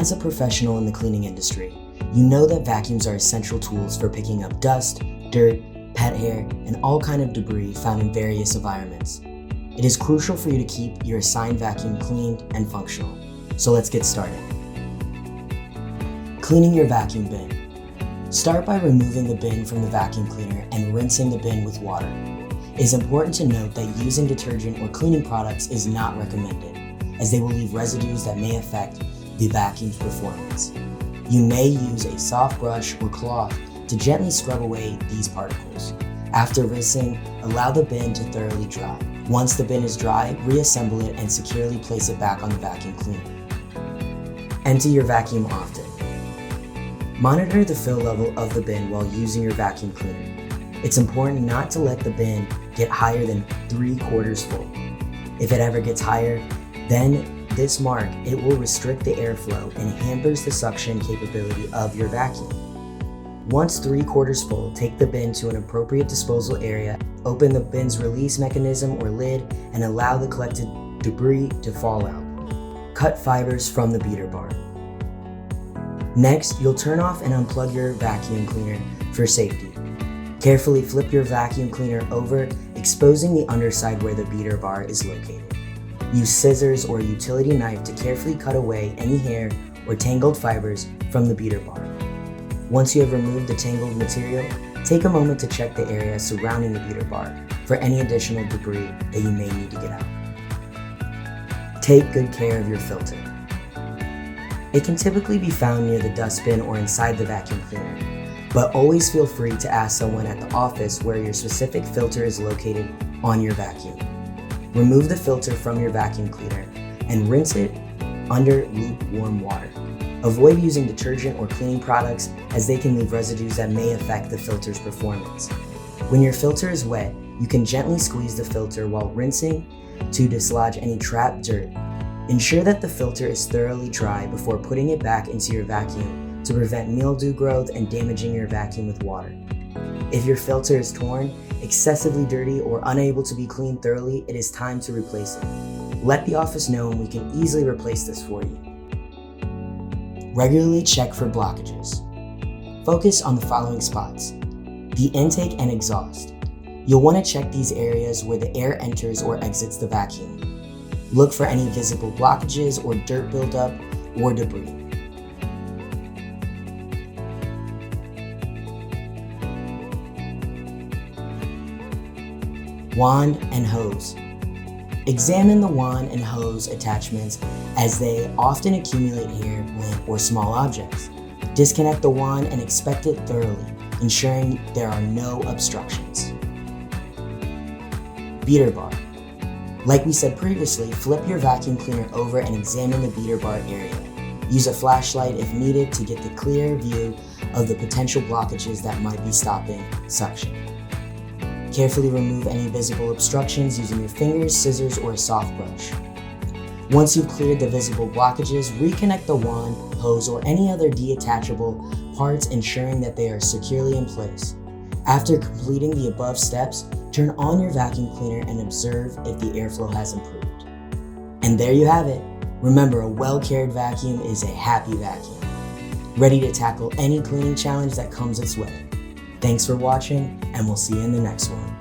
As a professional in the cleaning industry, you know that vacuums are essential tools for picking up dust, dirt, pet hair, and all kinds of debris found in various environments. It is crucial for you to keep your assigned vacuum cleaned and functional. So let's get started. Cleaning your vacuum bin. Start by removing the bin from the vacuum cleaner and rinsing the bin with water. It is important to note that using detergent or cleaning products is not recommended, as they will leave residues that may affect the vacuum's performance. You may use a soft brush or cloth to gently scrub away these particles. After rinsing, allow the bin to thoroughly dry. Once the bin is dry, reassemble it and securely place it back on the vacuum cleaner. Empty your vacuum often. Monitor the fill level of the bin while using your vacuum cleaner. It's important not to let the bin get higher than 3/4 full. If it ever gets higher, then this mark, it will restrict the airflow and hampers the suction capability of your vacuum. Once 3/4 full, take the bin to an appropriate disposal area, open the bin's release mechanism or lid, and allow the collected debris to fall out. Cut fibers from the beater bar. Next, you'll turn off and unplug your vacuum cleaner for safety. Carefully flip your vacuum cleaner over, exposing the underside where the beater bar is located. Use scissors or a utility knife to carefully cut away any hair or tangled fibers from the beater bar. Once you have removed the tangled material, take a moment to check the area surrounding the beater bar for any additional debris that you may need to get out. Take good care of your filter. It can typically be found near the dustbin or inside the vacuum cleaner, but always feel free to ask someone at the office where your specific filter is located on your vacuum. Remove the filter from your vacuum cleaner and rinse it under lukewarm water. Avoid using detergent or cleaning products, as they can leave residues that may affect the filter's performance. When your filter is wet, you can gently squeeze the filter while rinsing to dislodge any trapped dirt. Ensure that the filter is thoroughly dry before putting it back into your vacuum to prevent mildew growth and damaging your vacuum with water. If your filter is torn, excessively dirty, or unable to be cleaned thoroughly, it is time to replace it. Let the office know and we can easily replace this for you. Regularly check for blockages. Focus on the following spots: the intake and exhaust. You'll want to check these areas where the air enters or exits the vacuum. Look for any visible blockages or dirt buildup or debris. Wand and hose. Examine the wand and hose attachments, as they often accumulate hair, lint, or small objects. Disconnect the wand and inspect it thoroughly, ensuring there are no obstructions. Beater bar. Like we said previously, flip your vacuum cleaner over and examine the beater bar area. Use a flashlight if needed to get the clear view of the potential blockages that might be stopping suction. Carefully remove any visible obstructions using your fingers, scissors, or a soft brush. Once you've cleared the visible blockages, reconnect the wand, hose, or any other detachable parts, ensuring that they are securely in place. After completing the above steps, turn on your vacuum cleaner and observe if the airflow has improved. And there you have it. Remember, a well-cared vacuum is a happy vacuum, ready to tackle any cleaning challenge that comes its way. Thanks for watching, and we'll see you in the next one.